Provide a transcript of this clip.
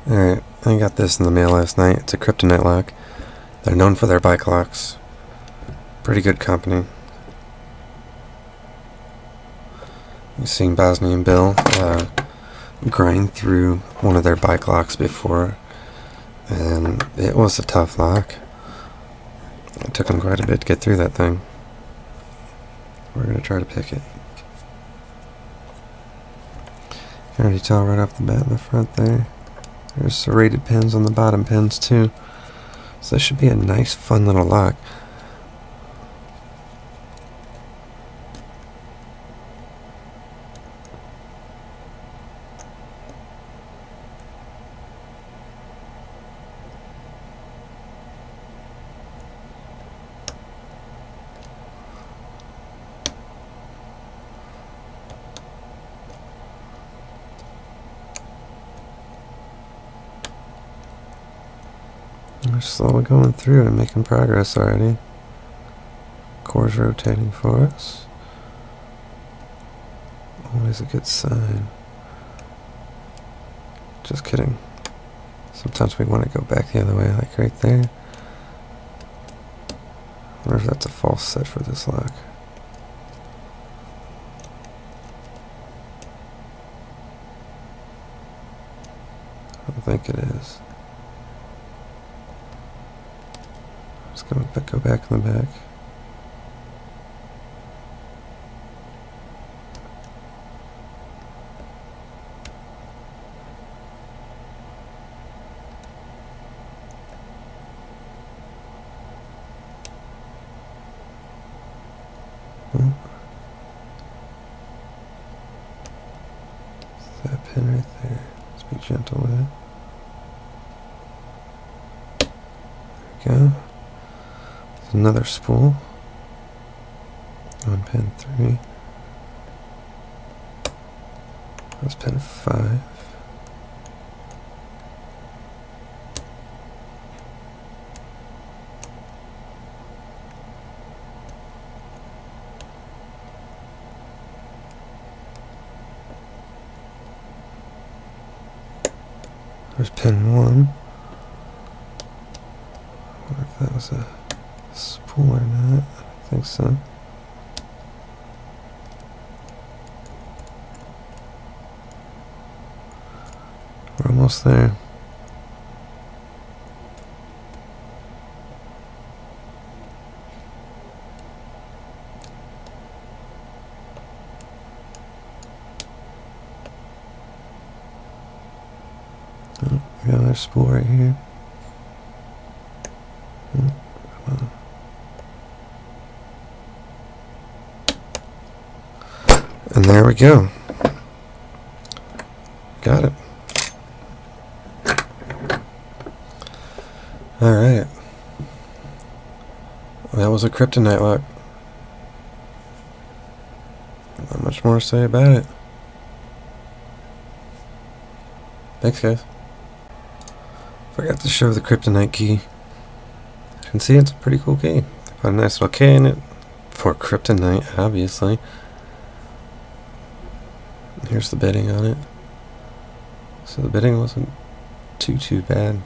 Alright, I got this in the mail last night. It's a Kryptonite lock. They're known for their bike locks. Pretty good company. You've seen Bosnia and Bill grind through one of their bike locks before, and it was a tough lock. It took them quite a bit to get through that thing. We're going to try to pick it. You can already tell right off the bat in the front there. There's serrated pins on the bottom pins too. So this should be a nice fun little lock. We're slowly going through and making progress already. Core's rotating for us. Always a good sign. Just kidding. Sometimes we want to go back the other way, like right there. I wonder if that's a false set for this lock. I don't think it is. Just gonna go back in the back. That pin right there. Let's be gentle with it. There we go. There's another spool on pin 3. That's pin 5. There's pin 1. I wonder if that was a spool or not. I think so. We're almost there. Oh, we got another spool right here. Oh, come on. And there we go. Got it. Alright. That was a Kryptonite lock. Not much more to say about it. Thanks, guys. Forgot to show the Kryptonite key. You can see it's a pretty cool key. They put a nice little K in it for Kryptonite, obviously. Here's the bidding on it. So the bidding wasn't too bad.